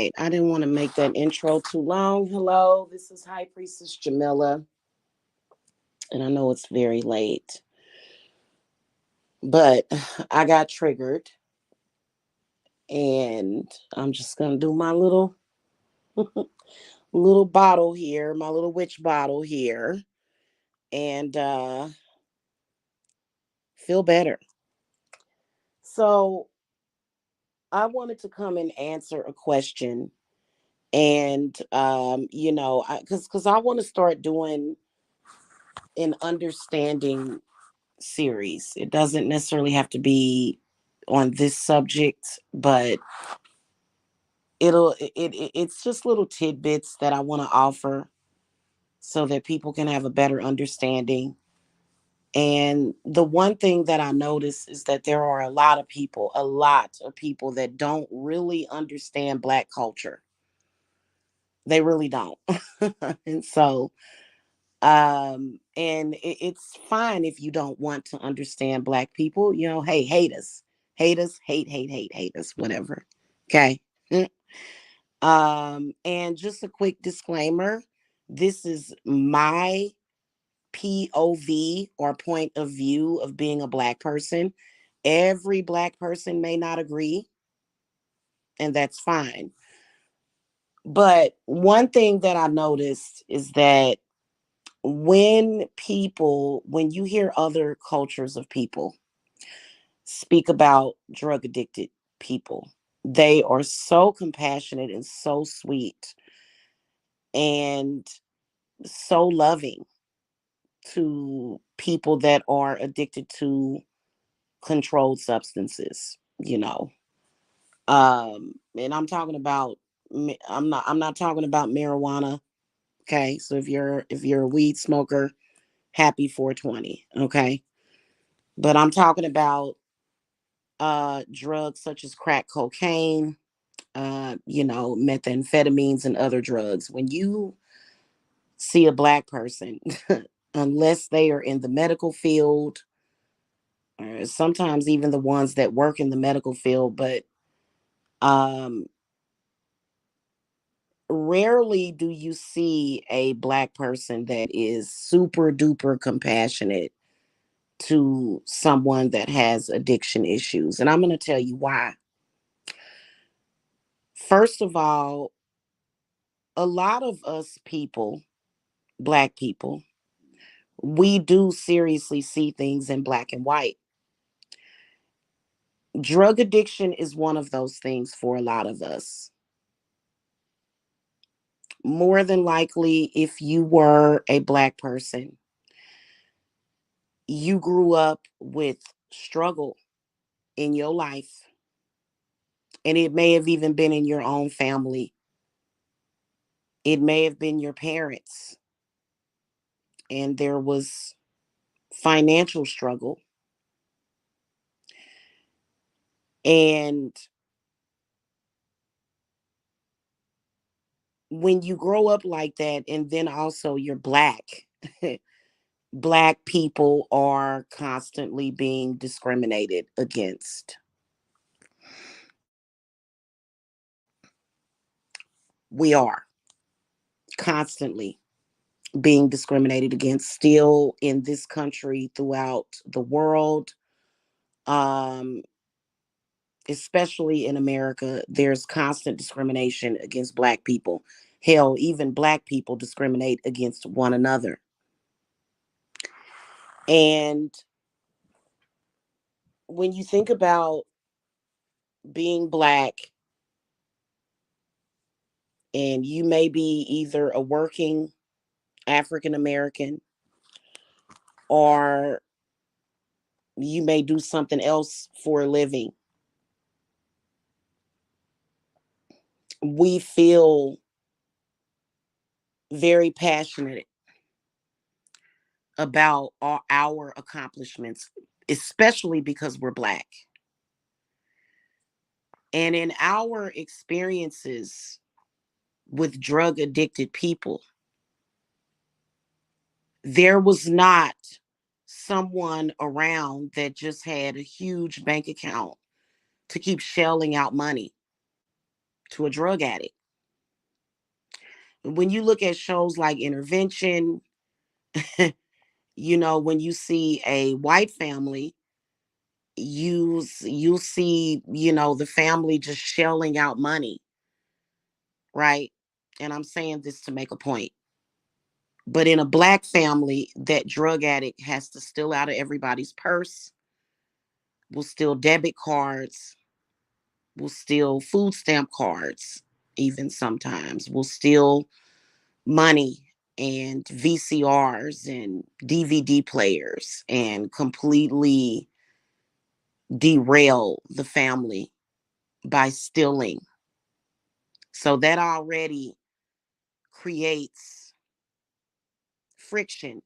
right. I didn't want to make that intro too long. Hello, this is High Priestess Jamila, and I know it's very late, but I got triggered, and I'm just gonna do my little bottle here, my little witch bottle here, and feel better. So I wanted to come and answer a question, and because I want to start doing an understanding series. It doesn't necessarily have to be on this subject, but it's just little tidbits that I want to offer so that people can have a better understanding. And the one thing that I notice is that there are a lot of people that don't really understand Black culture. They really don't. And so it's fine if you don't want to understand Black people. Hey, hate us, hate us, whatever. Okay. And just a quick disclaimer, this is my POV or point of view of being a Black person. Every Black person may not agree, and that's fine. But one thing that I noticed is that when you hear other cultures of people speak about drug addicted people, they are so compassionate and so sweet and so loving to people that are addicted to controlled substances, and I'm not talking about marijuana. Okay, so if you're a weed smoker, happy 420. Okay, but I'm talking about drugs such as crack cocaine, methamphetamines and other drugs. When you see a Black person, unless they are in the medical field, or sometimes even the ones that work in the medical field, but um, rarely do you see a Black person that is super duper compassionate to someone that has addiction issues. And I'm going to tell you why. First of all, a lot of us people, Black people, we do seriously see things in black and white. Drug addiction is one of those things for a lot of us. More than likely, if you were a Black person, you grew up with struggle in your life, and it may have even been in your own family. It may have been your parents, and there was financial struggle. And when you grow up like that, and then also you're Black, Black people are constantly being discriminated against. We are constantly being discriminated against still in this country, throughout the world. Um, Especially in America, there's constant discrimination against Black people. Hell, even Black people discriminate against one another. And when you think about being Black, and you may be either a working African American, or you may do something else for a living, we feel very passionate about our accomplishments, especially because we're Black. And in our experiences with drug addicted people, there was not someone around that just had a huge bank account to keep shelling out money. to a drug addict. When you look at shows like Intervention, when you see a white family, you see, the family just shelling out money, right? And I'm saying this to make a point. But in a black family, that drug addict has to steal out of everybody's purse, will steal debit cards, will steal food stamp cards, even sometimes, will steal money and VCRs and DVD players and completely derail the family by stealing. So that already creates friction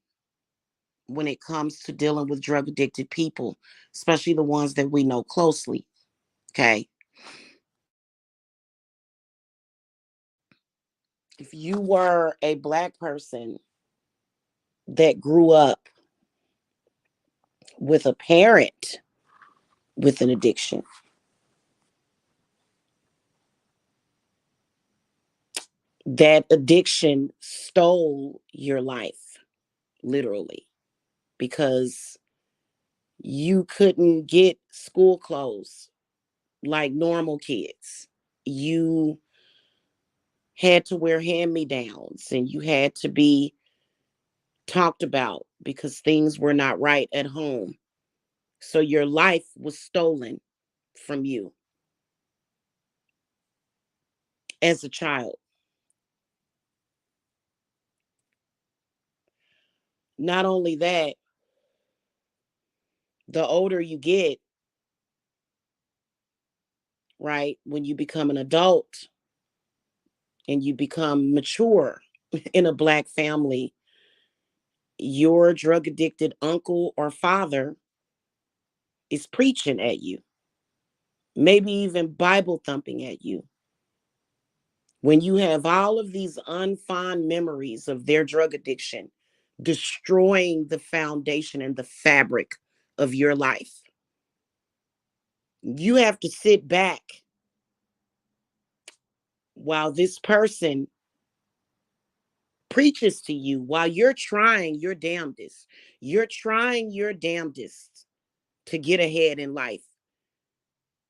when it comes to dealing with drug addicted people, especially the ones that we know closely. Okay. If you were a black person that grew up with a parent with an addiction, that addiction stole your life, literally, because you couldn't get school clothes like normal kids. You had to wear hand me downs and you had to be talked about because things were not right at home. So your life was stolen from you as a child. Not only that, the older you get, right, when you become an adult and you become mature in a black family, your drug addicted uncle or father is preaching at you, maybe even Bible thumping at you. When you have all of these unfond memories of their drug addiction destroying the foundation and the fabric of your life, you have to sit back while this person preaches to you, while you're trying your damnedest. You're trying your damnedest to get ahead in life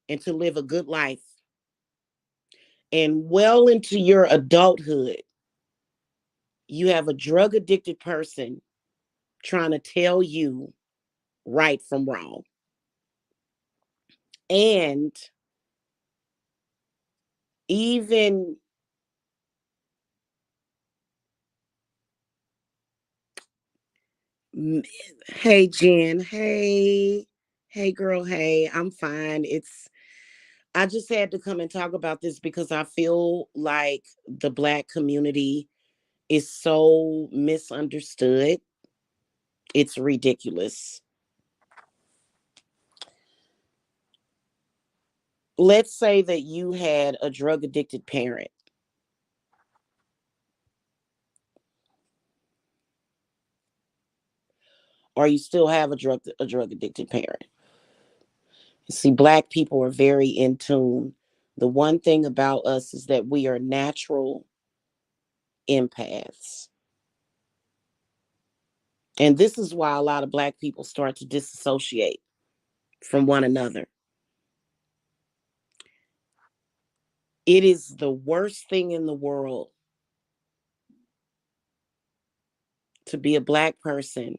and to live a good life. And well into your adulthood, you have a drug addicted person trying to tell you right from wrong. And even, hey, Jen, hey, girl, hey, I'm fine. I just had to come and talk about this because I feel like the black community is so misunderstood. It's ridiculous. Let's say that you had a drug addicted parent, or you still have a drug addicted parent. See, black people are very in tune. The one thing about us is that we are natural empaths. And this is why a lot of black people start to disassociate from one another. It is the worst thing in the world to be a black person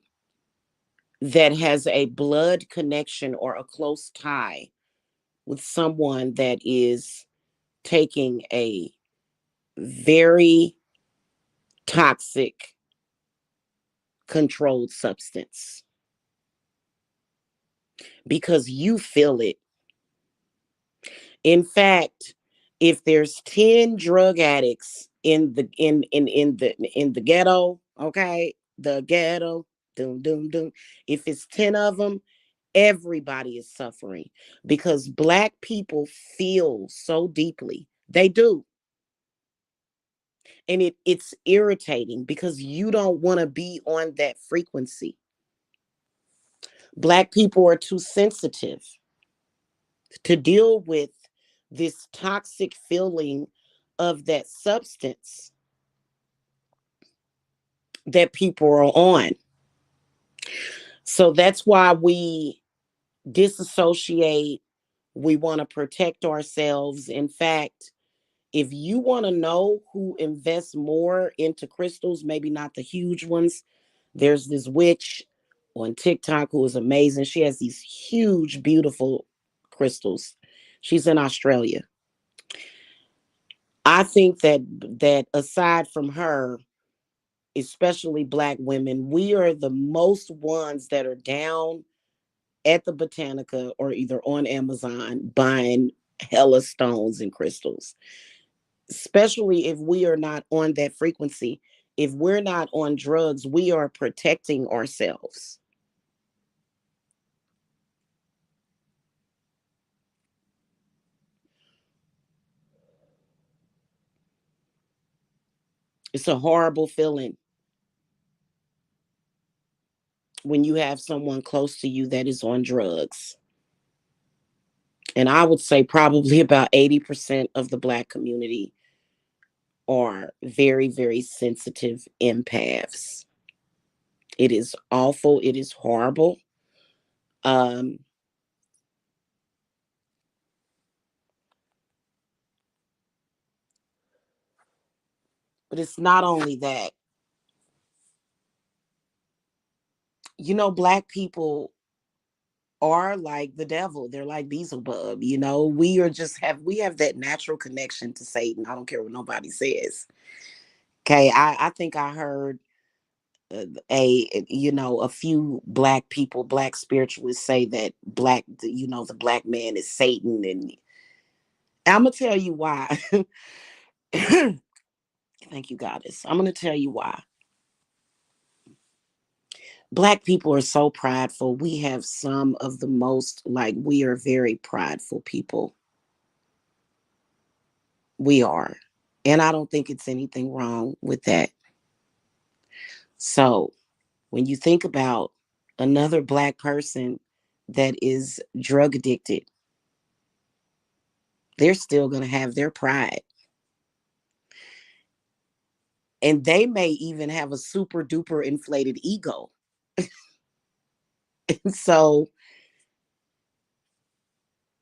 that has a blood connection or a close tie with someone that is taking a very toxic controlled substance, because you feel it. In fact, if there's 10 drug addicts in the ghetto, okay, the ghetto, doom doom doom. If it's 10 of them, everybody is suffering because black people feel so deeply. They do. And it's irritating because you don't want to be on that frequency. Black people are too sensitive to deal with this toxic feeling of that substance that people are on. So that's why we disassociate. We want to protect ourselves. In fact, if you want to know who invests more into crystals, maybe not the huge ones, there's this witch on TikTok who is amazing. She has these huge, beautiful crystals. She's in Australia. I think that aside from her, especially black women, we are the most ones that are down at the Botanica or either on Amazon buying hella stones and crystals, especially if we are not on that frequency. If we're not on drugs, we are protecting ourselves. It's a horrible feeling when you have someone close to you that is on drugs. And I would say probably about 80% of the black community are very, very sensitive empaths. It is awful. It is horrible. Um, but it's not only that. Black people are like the devil. They're like Beelzebub. We have that natural connection to Satan. I don't care what nobody says. Okay, I think I heard a few black people, black spiritualists say that the black man is Satan, and I'm gonna tell you why. Thank you, Goddess. I'm gonna tell you why. Black people are so prideful. We have some of the most, like, we are very prideful people. We are. And I don't think it's anything wrong with that. So when you think about another black person that is drug addicted, they're still going to have their pride. And they may even have a super duper inflated ego. So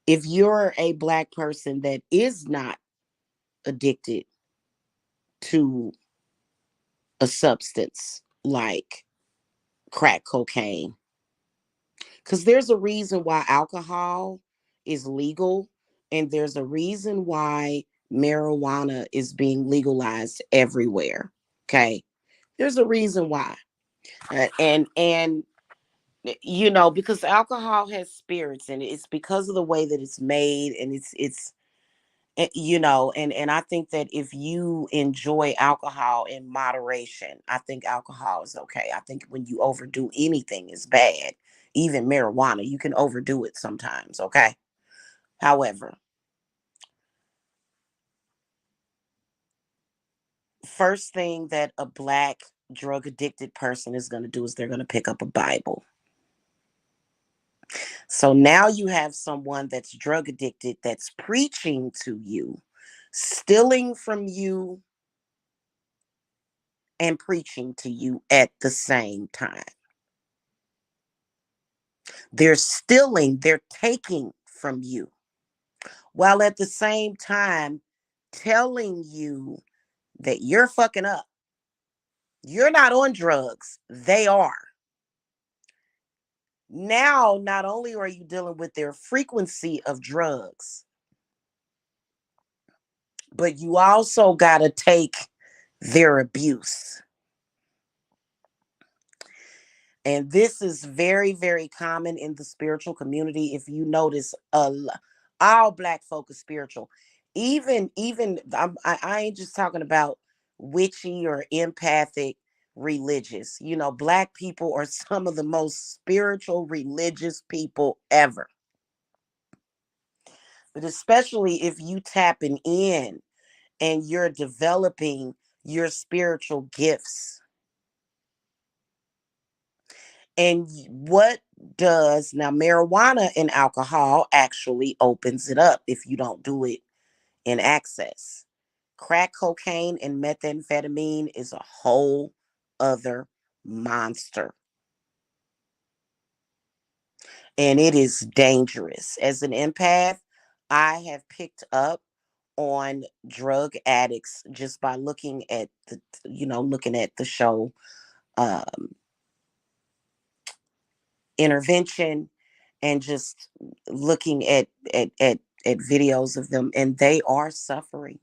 if you're a black person that is not addicted to a substance like crack cocaine, because there's a reason why alcohol is legal, and there's a reason why marijuana is being legalized everywhere. Okay, there's a reason why. And because alcohol has spirits, and it's because of the way that it's made, and and I think that if you enjoy alcohol in moderation, I think alcohol is okay. I think when you overdo anything is bad. Even marijuana, you can overdo it sometimes, okay? However, first thing that a black drug addicted person is going to do is they're going to pick up a Bible. So now you have someone that's drug addicted that's preaching to you, stealing from you, and preaching to you at the same time. They're stealing, they're taking from you, while at the same time telling you that you're fucking up. You're not on drugs, they are. Now, not only are you dealing with their frequency of drugs, but you also got to take their abuse. And this is very, very common in the spiritual community. If you notice, all black folk are spiritual. Even I ain't just talking about witchy or empathic religious. Black people are some of the most spiritual religious people ever. But especially if you tapping in and you're developing your spiritual gifts. And what does now marijuana and alcohol actually opens it up if you don't do it in excess. Crack cocaine and methamphetamine is a whole other monster. And it is dangerous. As an empath, I have picked up on drug addicts just by looking at looking at the show um, Intervention, and just looking at videos of them, and they are suffering.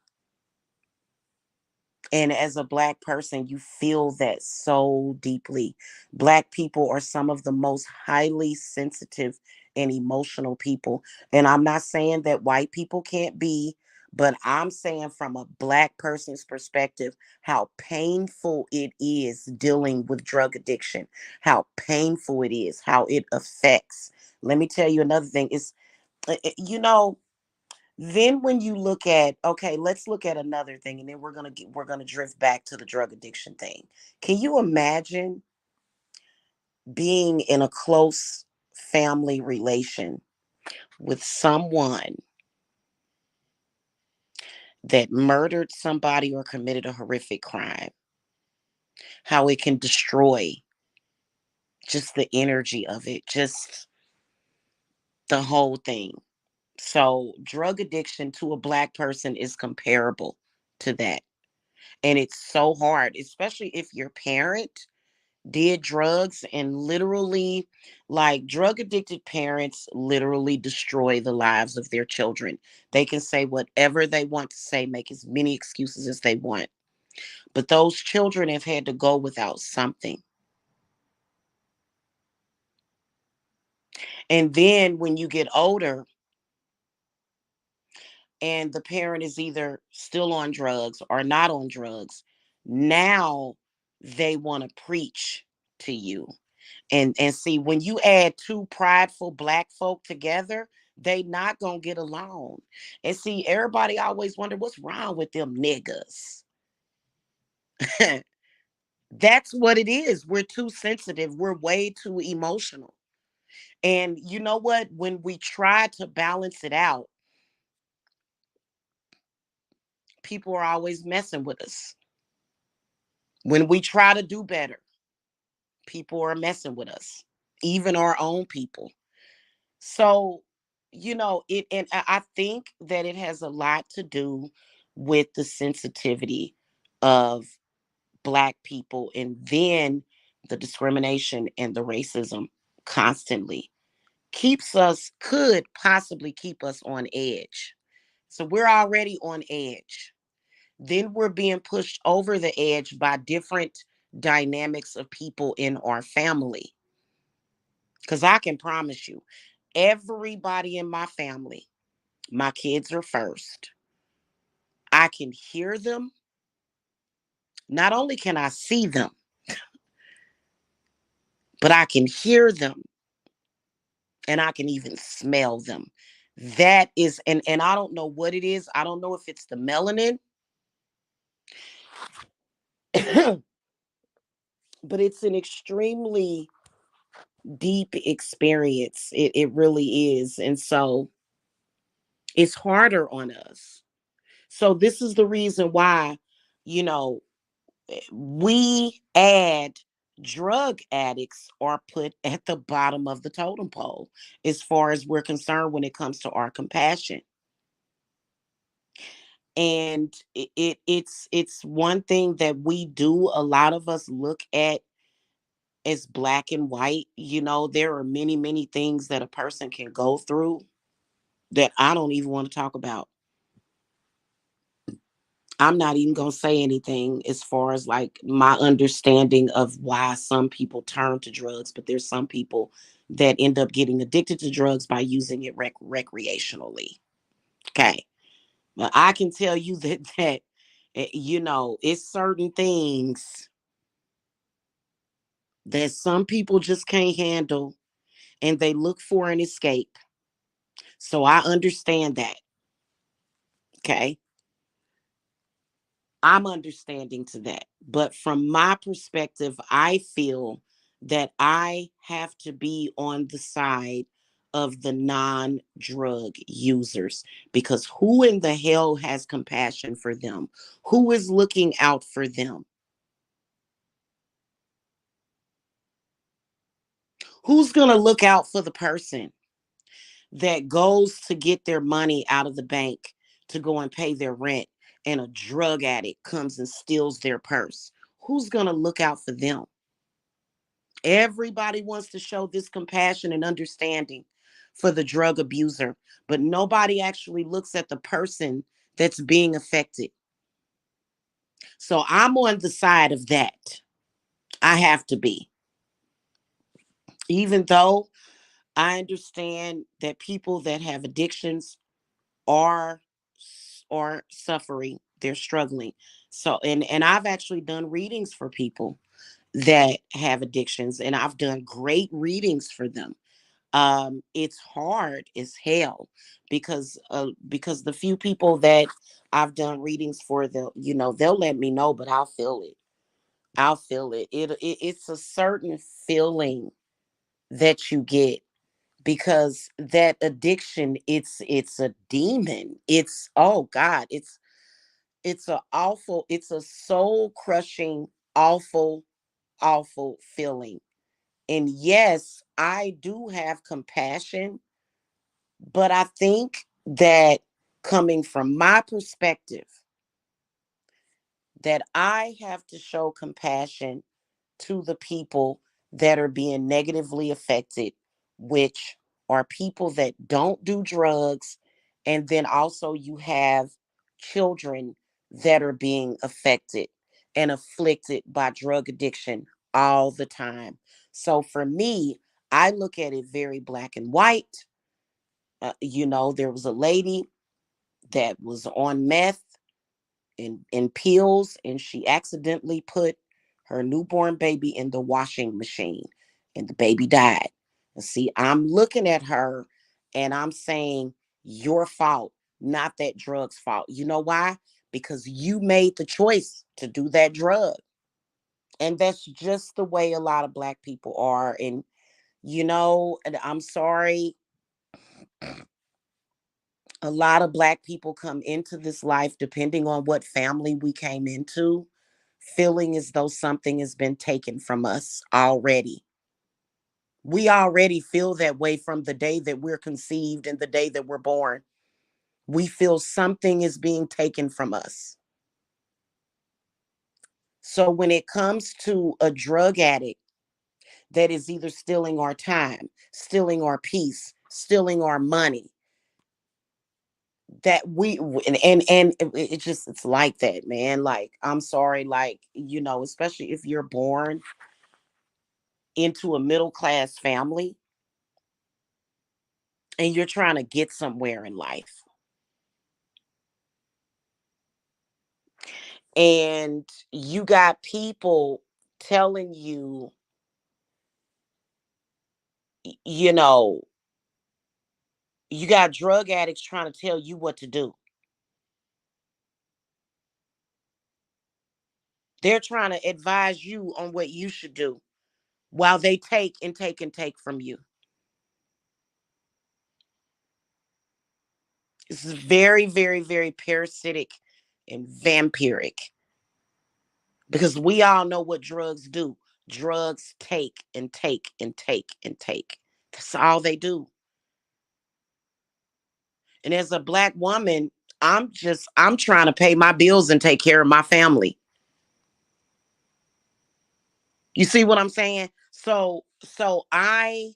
And as a Black person, you feel that so deeply. Black people are some of the most highly sensitive and emotional people. And I'm not saying that white people can't be, but I'm saying from a Black person's perspective, how painful it is dealing with drug addiction, how painful it is, how it affects. Let me tell you another thing. Is you know, then when you look at, okay, let's look at another thing, and then we're gonna drift back to the drug addiction thing. Can you imagine being in a close family relation with someone that murdered somebody or committed a horrific crime? How it can destroy just the energy of it, just the whole thing. So drug addiction to a Black person is comparable to that. And it's so hard, especially if your parent did drugs, and literally, like, drug addicted parents literally destroy the lives of their children. They can say whatever they want to say, make as many excuses as they want, but those children have had to go without something. And then when you get older and the parent is either still on drugs or not on drugs, now they want to preach to you. And see, when you add two prideful Black folk together, they not gonna get along. And see, everybody always wonder what's wrong with them niggas. That's what it is. We're too sensitive. We're way too emotional. And you know what? When we try to balance it out, people are always messing with us. When we try to do better, people are messing with us, even our own people. So, it, and I think that it has a lot to do with the sensitivity of Black people, and then the discrimination and the racism constantly could possibly keep us on edge. So we're already on edge. Then we're being pushed over the edge by different dynamics of people in our family. Because I can promise you, everybody in my family, my kids are first. I can hear them. Not only can I see them, but I can hear them, and I can even smell them. That is, and I don't know what it is. I don't know if it's the melanin, but it's an extremely deep experience. It really is. And so it's harder on us. So this is the reason why, you know, we add drug addicts are put at the bottom of the totem pole as far as we're concerned when it comes to our compassion. And it's one thing that we do, a lot of us look at as black and white. There are many things that a person can go through that I don't even want to talk about. I'm not even going to say anything as far as like my understanding of why some people turn to drugs, but there's some people that end up getting addicted to drugs by using it recreationally. Okay. But I can tell you that it's certain things that some people just can't handle, and they look for an escape. So I understand that. Okay. I'm understanding to that. But from my perspective, I feel that I have to be on the side of the non drug users, because who in the hell has compassion for them? Who is looking out for them? Who's going to look out for the person that goes to get their money out of the bank to go and pay their rent, and a drug addict comes and steals their purse? Who's going to look out for them? Everybody wants to show this compassion and understanding for the drug abuser, but nobody actually looks at the person that's being affected. So I'm on the side of that. I have to be. Even though I understand that people that have addictions are are suffering, they're struggling. So and I've actually done readings for people that have addictions, and I've done great readings for them. It's hard as hell, because the few people that I've done readings for, they'll let me know, but I'll feel it. It's a certain feeling that you get, because that addiction, it's a demon. It's, oh God, it's a soul crushing, awful, awful feeling. And yes, I do have compassion, but I think that, coming from my perspective, that I have to show compassion to the people that are being negatively affected, which are people that don't do drugs. And then also, you have children that are being affected and afflicted by drug addiction all the time. So for me, I look at it very black and white. There was a lady that was on meth and pills, and she accidentally put her newborn baby in the washing machine, and the baby died. And see, I'm looking at her and I'm saying, your fault, not that drug's fault. You know why? Because you made the choice to do that drug. And that's just the way a lot of Black people are. And I'm sorry, a lot of Black people come into this life, depending on what family we came into, feeling as though something has been taken from us already. We already feel that way from the day that we're conceived and the day that we're born. We feel something is being taken from us. So when it comes to a drug addict that is either stealing our time, stealing our peace, stealing our money, that we and it just, it's like that, man. Like, I'm sorry, like, especially if you're born into a middle class family and you're trying to get somewhere in life, and you got people telling you, you know you got drug addicts trying to tell you what to do. They're trying to advise you on what you should do, while they take and take and take from you. This is very, very, very parasitic and vampiric, because we all know what drugs do. Drugs take and take and take and take. That's all they do. And as a Black woman, I'm trying to pay my bills and take care of my family. You see what I'm saying? So I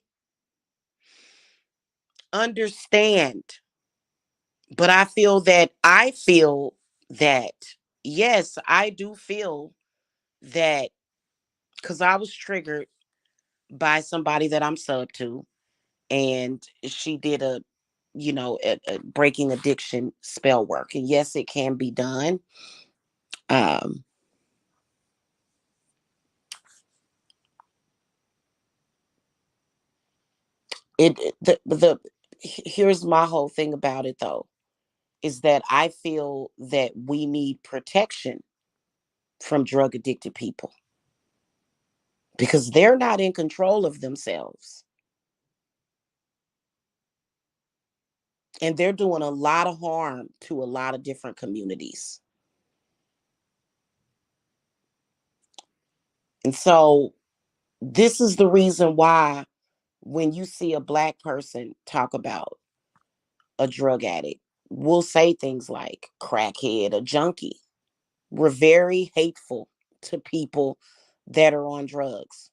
understand, but I feel that yes, I do feel that, cuz I was triggered by somebody that I'm sub to, and she did a breaking addiction spell work, and yes, it can be done. um the here's my whole thing about it, though, is that I feel that we need protection from drug addicted people, because they're not in control of themselves. And they're doing a lot of harm to a lot of different communities. And so this is the reason why when you see a Black person talk about a drug addict, we'll say things like crackhead, a junkie. We're very hateful to people that are on drugs.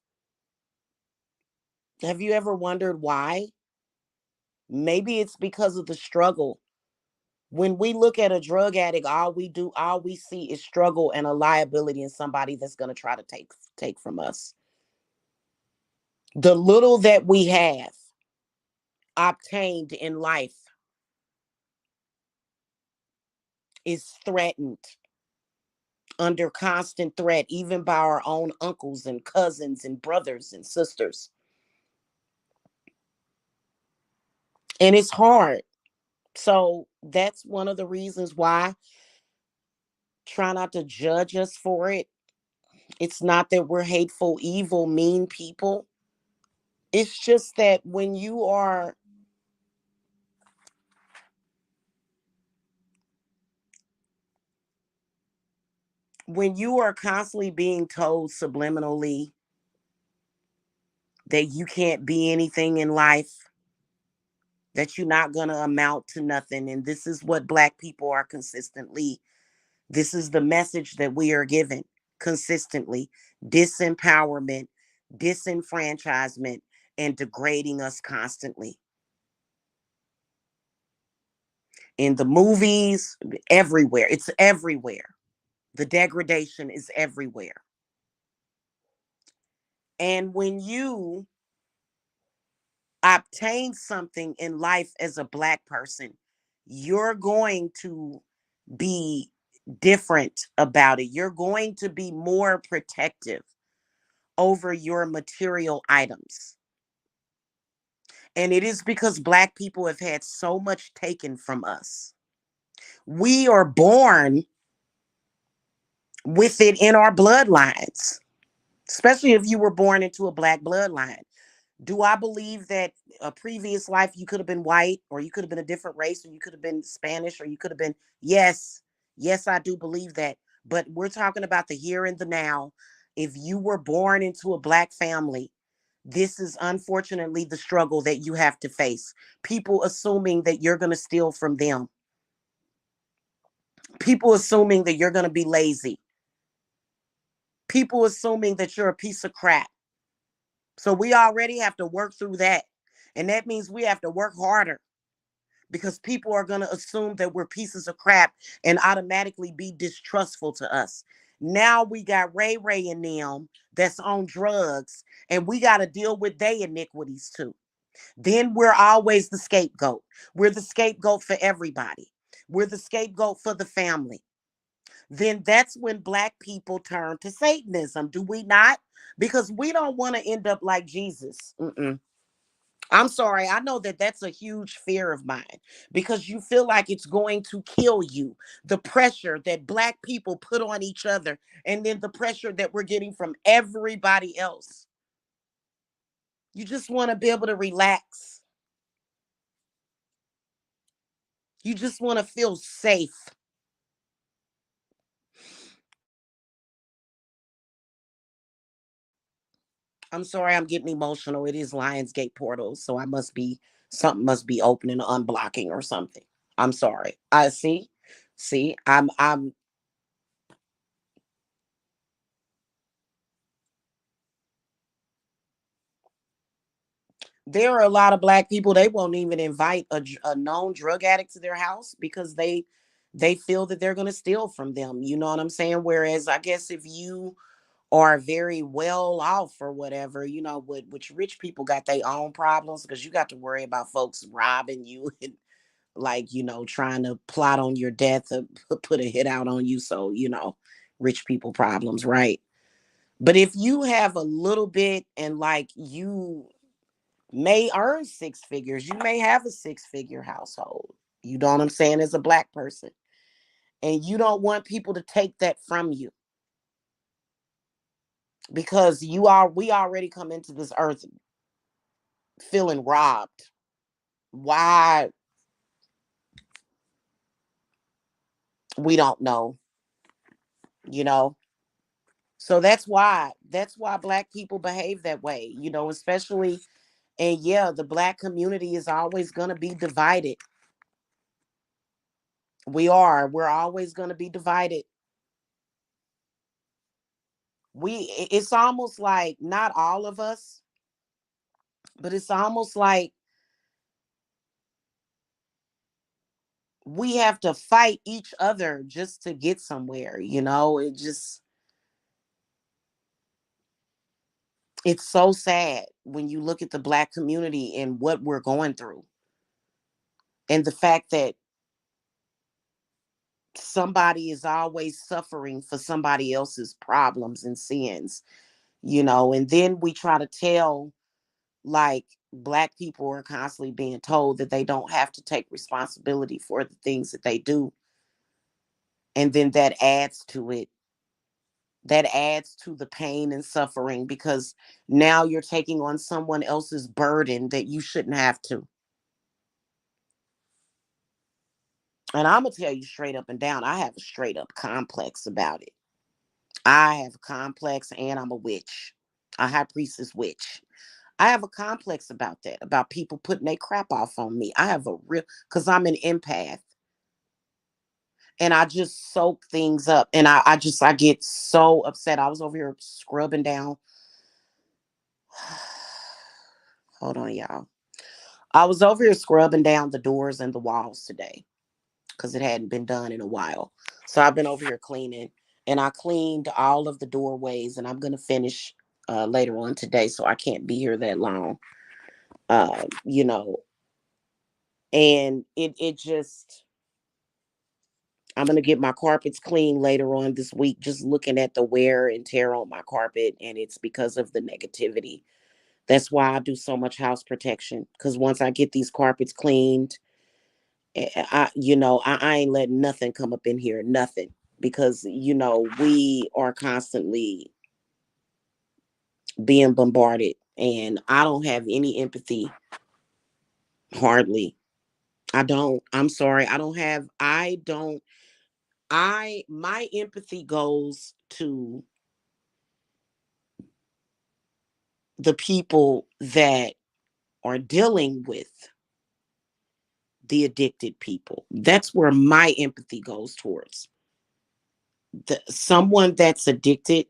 Have you ever wondered why? Maybe it's because of the struggle. When we look at a drug addict, all we see is struggle and a liability in somebody that's going to try to take from us. The little that we have obtained in life is threatened, under constant threat, even by our own uncles and cousins and brothers and sisters. And it's hard. So that's one of the reasons why try not to judge us for it. It's not that we're hateful, evil, mean people. It's just that when you are constantly being told subliminally that you can't be anything in life, that you're not going to amount to nothing, and this is what Black people are consistently, this is the message that we are given consistently: disempowerment, disenfranchisement, and degrading us constantly. In the movies, everywhere. It's everywhere. The degradation is everywhere. And when you obtain something in life as a Black person, you're going to be different about it. You're going to be more protective over your material items. And it is because Black people have had so much taken from us. We are born with it in our bloodlines, especially if you were born into a Black bloodline. Do I believe that a previous life you could have been white, or you could have been a different race, or you could have been Spanish, or you could have been, yes, yes, I do believe that. But we're talking about the here and the now. If you were born into a Black family, this is unfortunately the struggle that you have to face. People assuming that you're going to steal from them, people assuming that you're going to be lazy, people assuming that you're a piece of crap. So we already have to work through that. And that means we have to work harder, because people are going to assume that we're pieces of crap and automatically be distrustful to us. Now we got Ray Ray and them that's on drugs, and we got to deal with their iniquities too. Then we're always the scapegoat. We're the scapegoat for everybody. We're the scapegoat for the family. Then that's when Black people turn to Satanism, do we not? Because we don't want to end up like Jesus. Mm-mm. I'm sorry. I know that that's a huge fear of mine, because you feel like it's going to kill you. The pressure that Black people put on each other, and then the pressure that we're getting from everybody else. You just want to be able to relax. You just want to feel safe. I'm sorry, I'm getting emotional. It is Lionsgate portals, so something must be opening or unblocking or something. I'm sorry. I see. See, I'm there are a lot of Black people, they won't even invite a known drug addict to their house, because they feel that they're going to steal from them. You know what I'm saying? Whereas I guess if you are very well off or whatever, which rich people got their own problems, because you got to worry about folks robbing you and, like, trying to plot on your death or put a hit out on you. So, rich people problems, right? But if you have a little bit, and like you may earn six figures, you may have a six-figure household, you know what I'm saying, as a Black person, and you don't want people to take that from you, because we already come into this earth feeling robbed. Why? We don't know, you know. So that's why black people behave that way, especially. And yeah, the black community is always going to be divided. We're always going to be divided. It's almost like, not all of us, but it's almost like we have to fight each other just to get somewhere. It's so sad when you look at the black community and what we're going through, and the fact that somebody is always suffering for somebody else's problems and sins, and then we try to tell, like, black people are constantly being told that they don't have to take responsibility for the things that they do. And then that adds to the pain and suffering, because now you're taking on someone else's burden that you shouldn't have to. And I'm gonna tell you straight up and down, I have a straight up complex about it. I have a complex, and I'm a witch, a high priestess witch. I have a complex about that, about people putting their crap off on me. I have a real, because I'm an empath, and I just soak things up, and I get so upset. I was over here scrubbing down. Hold on, y'all. I was over here scrubbing down the doors and the walls today because it hadn't been done in a while. So I've been over here cleaning, and I cleaned all of the doorways, and I'm gonna finish later on today, so I can't be here that long. Uh, you know, and it just, I'm gonna get my carpets clean later on this week. Just looking at the wear and tear on my carpet, and it's because of the negativity. That's why I do so much house protection. Because once I get these carpets cleaned, I ain't letting nothing come up in here, nothing. Because we are constantly being bombarded, and I don't have any empathy, hardly. I don't. I'm sorry. I don't have. I don't. My empathy goes to the people that are dealing with the addicted people. That's where my empathy goes towards. Someone that's addicted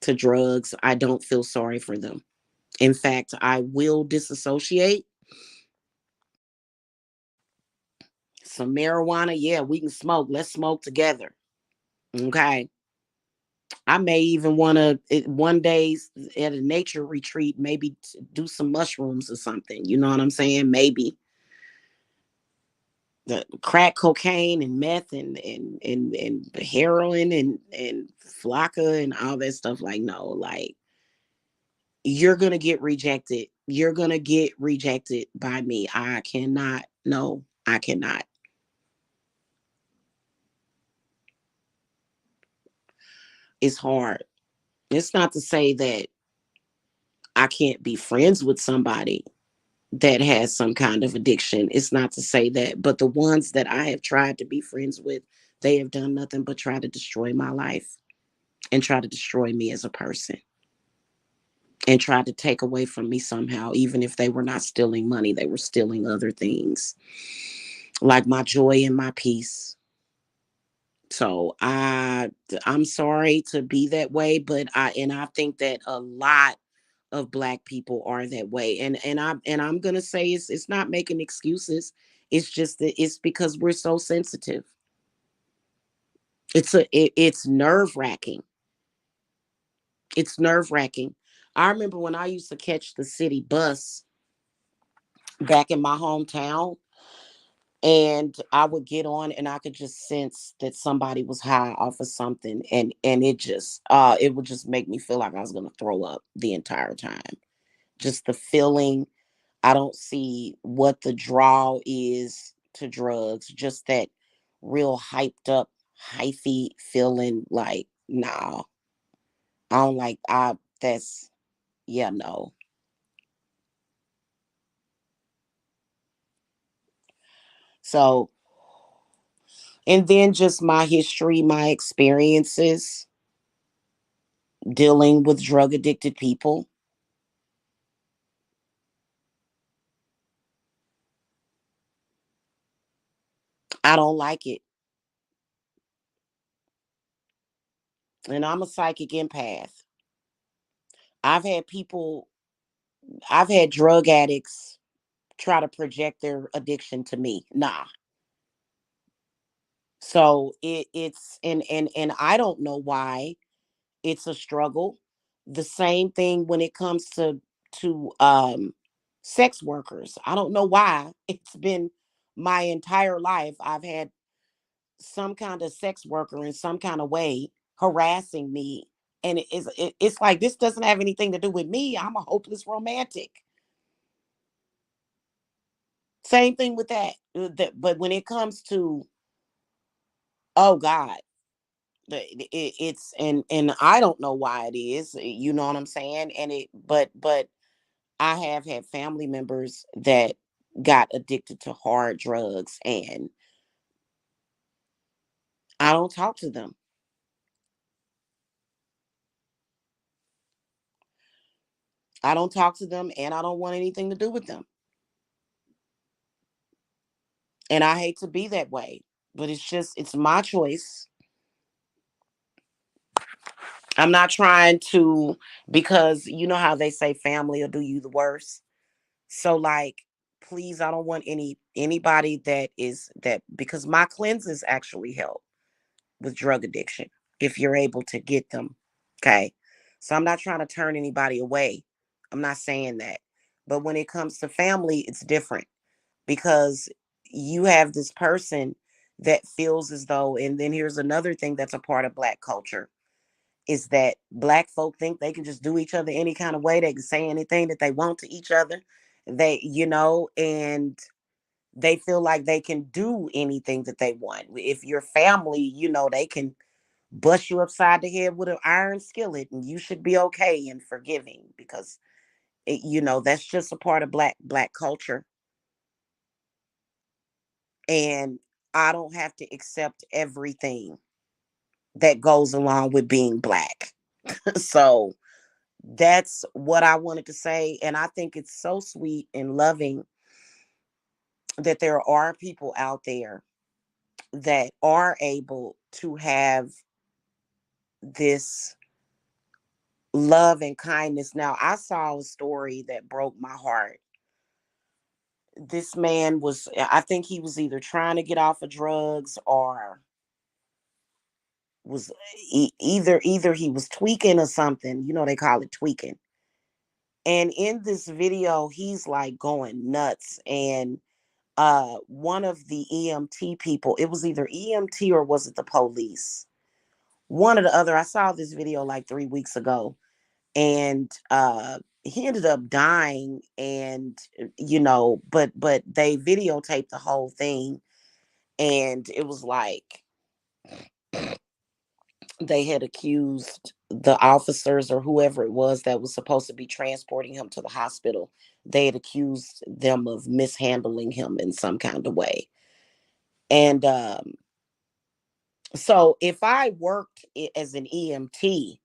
to drugs, I don't feel sorry for them. In fact, I will disassociate. Some marijuana, yeah, we can smoke. Let's smoke together. Okay. I may even want to one day at a nature retreat, maybe do some mushrooms or something. You know what I'm saying? Maybe the crack cocaine and meth and heroin and flocka and all that stuff. Like, no, like, you're gonna get rejected. You're gonna get rejected by me. I cannot. No, I cannot. It's hard. It's not to say that I can't be friends with somebody that has some kind of addiction. It's not to say that, but the ones that I have tried to be friends with, they have done nothing but try to destroy my life and try to destroy me as a person and try to take away from me somehow. Even if they were not stealing money, they were stealing other things, like my joy and my peace. So I'm sorry to be that way, but I think that a lot of black people are that way. And I'm gonna say it's not making excuses. It's just that it's because we're so sensitive. It's nerve wracking. It's nerve wracking. I remember when I used to catch the city bus back in my hometown, and I would get on and I could just sense that somebody was high off of something, and it would just make me feel like I was going to throw up the entire time. Just the feeling. I don't see what the draw is to drugs, just that real hyped up, hyphy feeling, like, nah. I don't like I that's yeah, no. So, and then just my history, my experiences dealing with drug addicted people. I don't like it. And I'm a psychic empath. I've had people, I've had drug addicts try to project their addiction to me. Nah. So it's and I don't know why it's a struggle. The same thing when it comes to sex workers. I don't know why. It's been my entire life I've had some kind of sex worker in some kind of way harassing me, and it's like this doesn't have anything to do with me. I'm a hopeless romantic. Same thing with that. But when it comes to, oh God, it's and I don't know why it is. You know what I'm saying? And it but I have had family members that got addicted to hard drugs, and I don't talk to them. I don't talk to them, and I don't want anything to do with them. And I hate to be that way, but it's my choice. I'm not trying to, because you know how they say family will do you the worst. So like, please, I don't want anybody that is that, because my cleanses actually help with drug addiction if you're able to get them. Okay. So I'm not trying to turn anybody away. I'm not saying that. But when it comes to family, it's different, because you have this person that feels as though, and then here's another thing that's a part of Black culture, is that Black folk think they can just do each other any kind of way. They can say anything that they want to each other. And they feel like they can do anything that they want. If you're family, they can bust you upside the head with an iron skillet, and you should be okay and forgiving, because that's just a part of black culture. And I don't have to accept everything that goes along with being Black. So that's what I wanted to say. And I think it's so sweet and loving that there are people out there that are able to have this love and kindness. Now, I saw a story that broke my heart. This man was, I think he was either trying to get off of drugs, or was either he was tweaking or something. They call it tweaking. And in this video, he's like going nuts. And one of the EMT people, it was either EMT or was it the police? One or the other. I saw this video like 3 weeks ago, and he ended up dying. And but they videotaped the whole thing, and it was like they had accused the officers or whoever it was that was supposed to be transporting him to the hospital. They had accused them of mishandling him in some kind of way. And so if I worked as an EMT,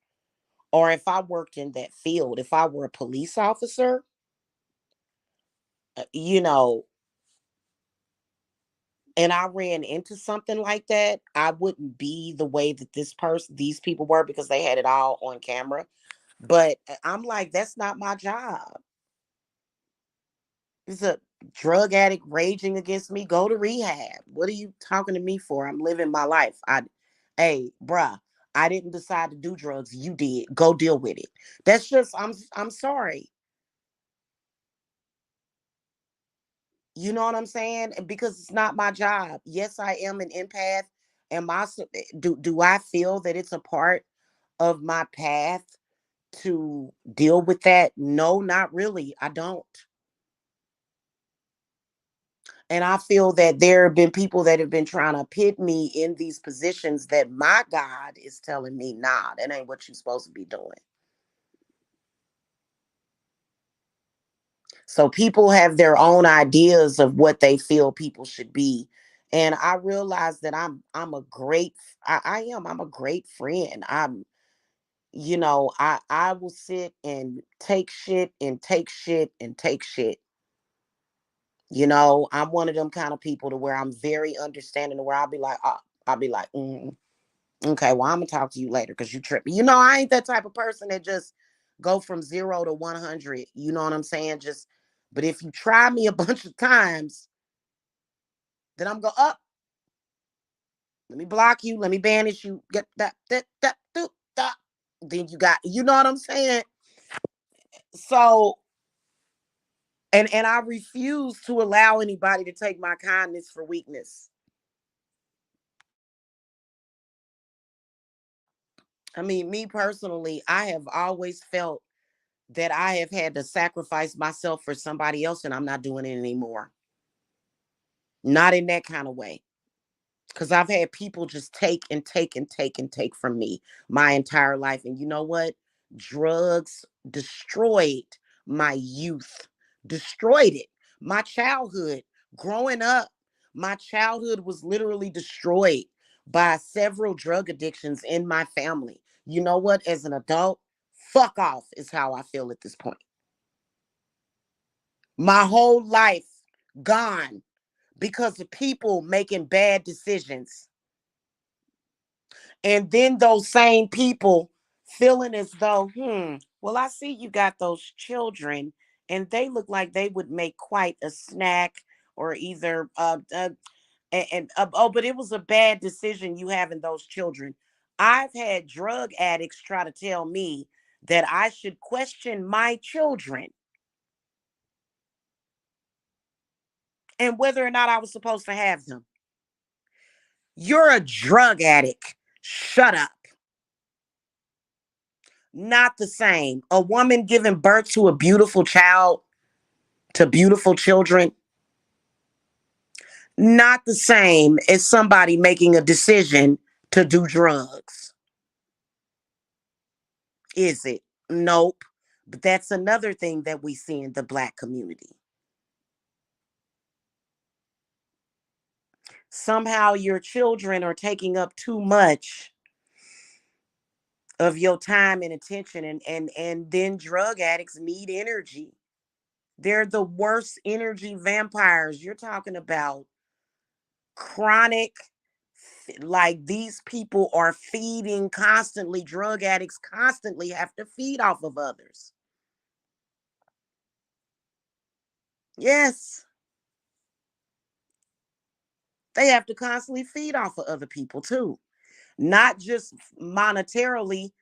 or if I worked in that field, if I were a police officer, uh, you know, and I ran into something like that, I wouldn't be the way that these people were, because they had it all on camera. But I'm like, that's not my job. It's a drug addict raging against me. Go to rehab. What are you talking to me for? I'm living my life. Hey, bruh, I didn't decide to do drugs. You did. Go deal with it. That's just, I'm sorry. You know what I'm saying? Because it's not my job. Yes, I am an empath. Do I feel that it's a part of my path to deal with that? No, not really. I don't. And I feel that there have been people that have been trying to pit me in these positions that my God is telling me, nah, that ain't what you're supposed to be doing. So people have their own ideas of what they feel people should be. And I realize that I'm a great I am. I'm a great friend. I will sit and take shit and take shit and take shit. I'm one of them kind of people to where I'm very understanding to where I'll be like, okay, well, I'm gonna talk to you later because you tripping. I ain't that type of person that just go from 0 to 100. You know what I'm saying? But if you try me a bunch of times, then I'm go up. Let me block you. Let me banish you. Get that. Then you know what I'm saying? So, and I refuse to allow anybody to take my kindness for weakness. I mean, me personally, I have always felt that I have had to sacrifice myself for somebody else, and I'm not doing it anymore. Not in that kind of way. Because I've had people just take and take and take and take from me my entire life. And you know what? Drugs destroyed my youth, destroyed it. My childhood, growing up, my childhood was literally destroyed by several drug addictions in my family. You know what? As an adult, fuck off is how I feel at this point. My whole life gone because of people making bad decisions. And then those same people feeling as though, well, I see you got those children and they look like they would make quite a snack or either, but it was a bad decision you having those children. I've had drug addicts try to tell me that I should question my children and whether or not I was supposed to have them. You're a drug addict. Shut up. Not the same. A woman giving birth to a beautiful child, to beautiful children, not the same as somebody making a decision to do drugs. Is it? Nope. But that's another thing that we see in the Black community. Somehow your children are taking up too much of your time and attention, and then drug addicts need energy. They're the worst energy vampires. You're talking about chronic, like these people are feeding constantly. Drug addicts constantly have to feed off of others. Yes, they have to constantly feed off of other people too, not just monetarily,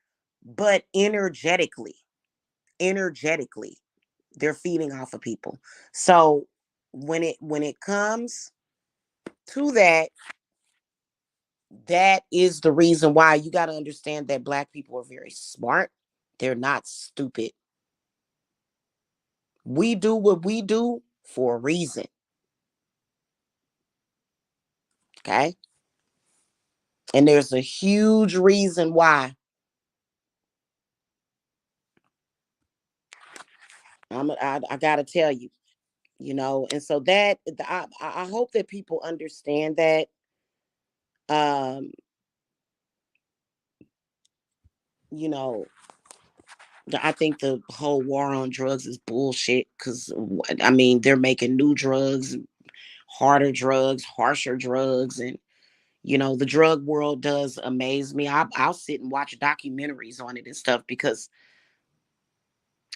but energetically they're feeding off of people. So when it comes to that, that is the reason why you got to understand that Black people are very smart. They're not stupid. We do what we do for a reason. Okay. And there's a huge reason why. I gotta tell you. And so I hope that people understand that. Um, you know, I think the whole war on drugs is bullshit because I mean they're making new drugs, harder drugs, harsher drugs, and the drug world does amaze me. I'll sit and watch documentaries on it and stuff because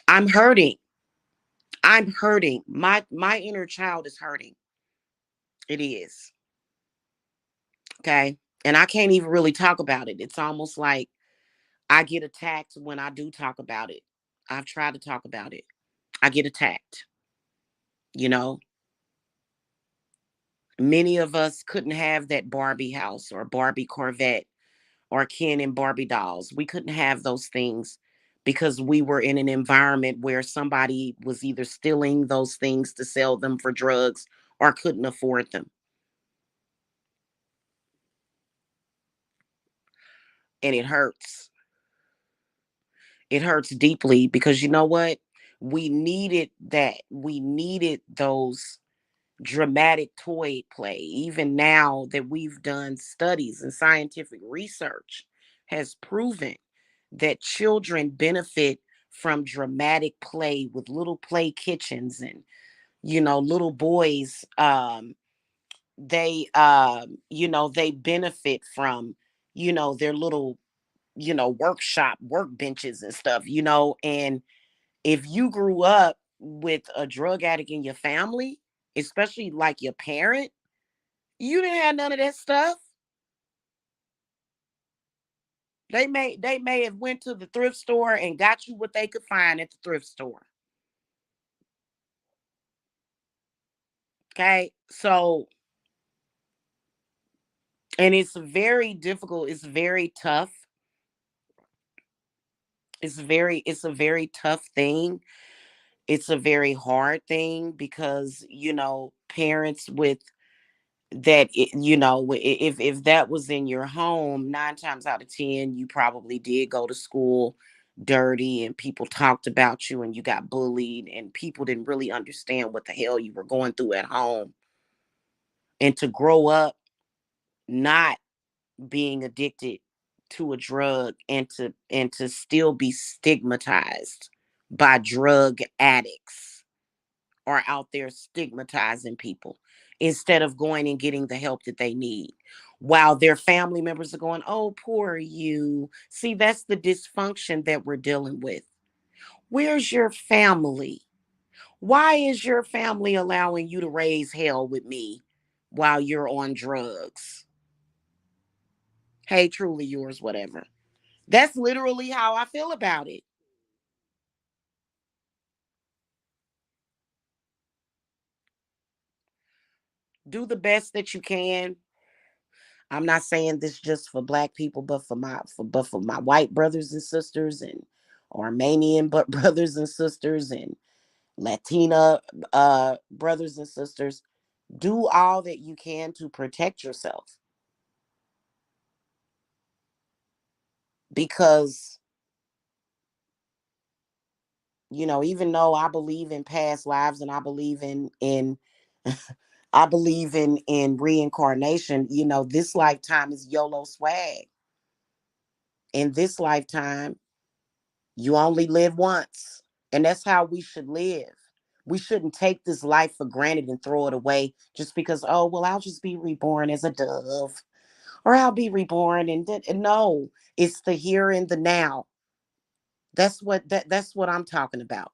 I'm hurting. I'm hurting. My inner child is hurting. It is. Okay. And I can't even really talk about it. It's almost like I get attacked when I do talk about it. I've tried to talk about it. I get attacked. You know, many of us couldn't have that Barbie house or Barbie Corvette or Ken and Barbie dolls. We couldn't have those things because we were in an environment where somebody was either stealing those things to sell them for drugs or couldn't afford them. And it hurts. It hurts deeply because you know what? We needed that. We needed those dramatic toy play. Even now that we've done studies and scientific research has proven that children benefit from dramatic play with little play kitchens, and little boys, they benefit from their little workshop workbenches and stuff, and if you grew up with a drug addict in your family, especially like your parent, you didn't have none of that stuff. They may have went to the thrift store and got you what they could find at the thrift store. Okay? So, and it's very difficult, it's very tough. It's a very tough thing. It's a very hard thing because, parents with that, if that was in your home, 9 times out of 10 you probably did go to school dirty, and people talked about you, and you got bullied, and people didn't really understand what the hell you were going through at home. And to grow up not being addicted to a drug, and to still be stigmatized by drug addicts, are out there stigmatizing people instead of going and getting the help that they need, while their family members are going, oh, poor you. See, that's the dysfunction that we're dealing with. Where's your family? Why is your family allowing you to raise hell with me while you're on drugs? Hey, truly yours, whatever. That's literally how I feel about it. Do the best that you can. I'm not saying this just for black people, but for my white brothers and sisters, and Armenian but brothers and sisters, and Latina brothers and sisters. Do all that you can to protect yourself, because even though I believe in past lives, and I believe in I believe in reincarnation, this lifetime is YOLO swag. In this lifetime, you only live once. And that's how we should live. We shouldn't take this life for granted and throw it away just because, oh, well, I'll just be reborn as a dove, or I'll be reborn. And no, it's the here and the now. That's what I'm talking about.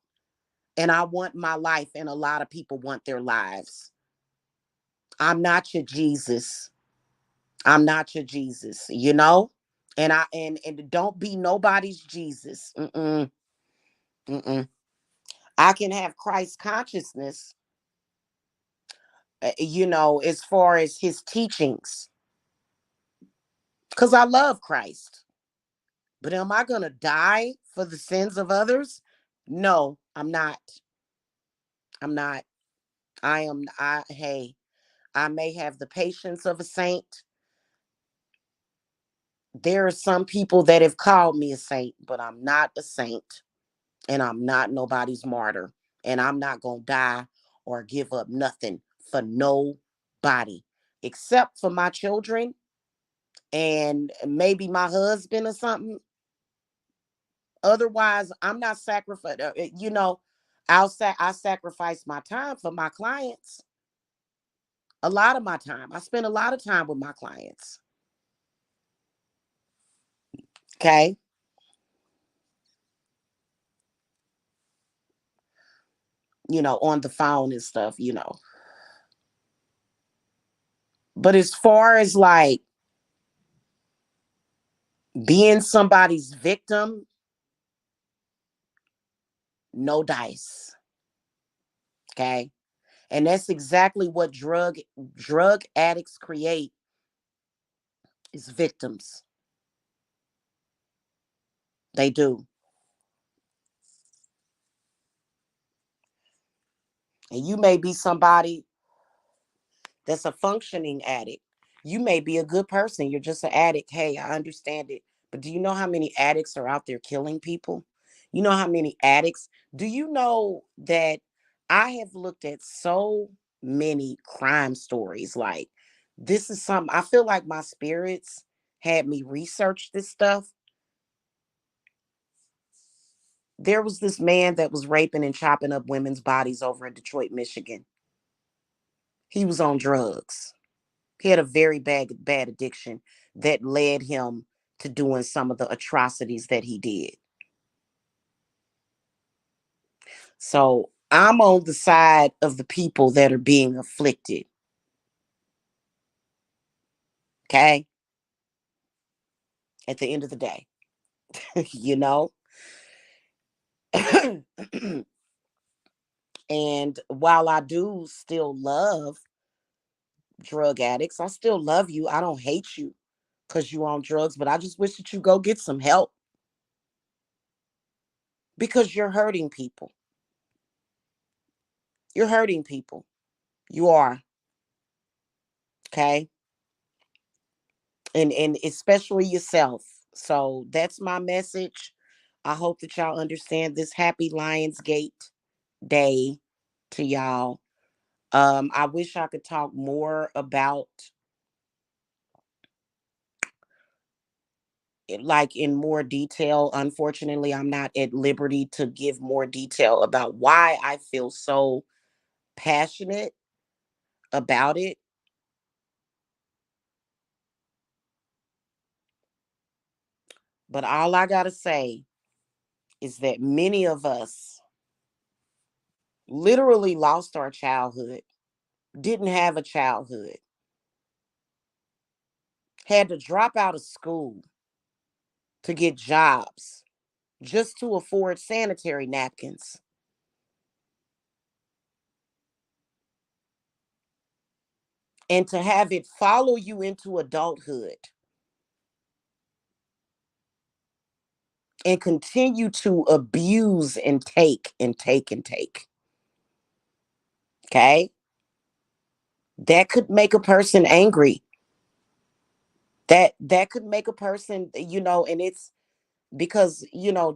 And I want my life, and a lot of people want their lives. I'm not your Jesus. I'm not your Jesus. And don't be nobody's Jesus. Mm-mm, mm-mm. I can have Christ consciousness, as far as his teachings, because I love Christ. But am I going to die for the sins of others? No, I'm not. I'm not. Hey, I may have the patience of a saint. There are some people that have called me a saint, but I'm not a saint, and I'm not nobody's martyr. And I'm not going to die or give up nothing for nobody except for my children and maybe my husband or something. Otherwise, I'm not sacrificing. I sacrifice my time for my clients. A lot of my time. I spend a lot of time with my clients. Okay, on the phone and stuff. But as far as like being somebody's victim, no dice. Okay, and that's exactly what drug addicts create, is victims. They do. And you may be somebody. that's a functioning addict. You may be a good person. You're just an addict. Hey, I understand it. But do you know how many addicts are out there killing people? You know how many addicts? Do you know that I have looked at so many crime stories? Like, this is something I feel like my spirits had me research this stuff. There was this man that was raping and chopping up women's bodies over in Detroit, Michigan. He was on drugs. He had a very bad addiction that led him to doing some of the atrocities that he did. So I'm on the side of the people that are being afflicted. Okay. At the end of the day, you know? And while I do still love drug addicts, I still love you. I don't hate you because you're on drugs, but I just wish that you go get some help because you're hurting people. You're hurting people. You are. Okay. And especially yourself. So that's my message. I hope that y'all understand this. Happy Lionsgate Day to y'all. I wish I could talk more about it, like in more detail. Unfortunately, I'm not at liberty to give more detail about why I feel so passionate about it. But all I gotta say is that many of us literally lost our childhood, didn't have a childhood, had to drop out of school to get jobs just to afford sanitary napkins, and to have it follow you into adulthood and continue to abuse and take and take and take. Okay? That could make a person angry. That could make a person, and it's because,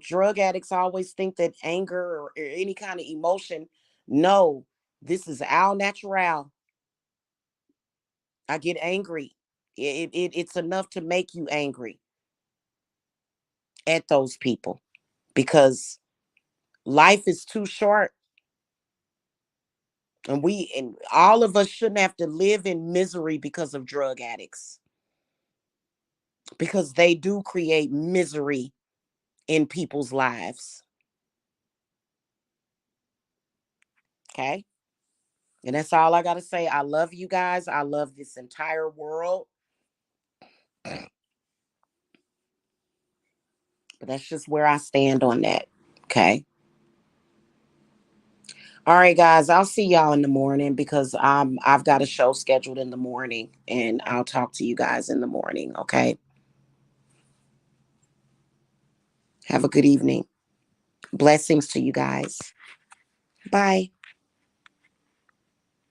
drug addicts always think that anger or any kind of emotion, no, this is al natural. I get angry. It's enough to make you angry at those people because life is too short, and all of us shouldn't have to live in misery because of drug addicts, because they do create misery in people's lives. Okay? And that's all I got to say. I love you guys. I love this entire world. But that's just where I stand on that. Okay? All right, guys. I'll see y'all in the morning because I've got a show scheduled in the morning, and I'll talk to you guys in the morning. Okay? Have a good evening. Blessings to you guys. Bye.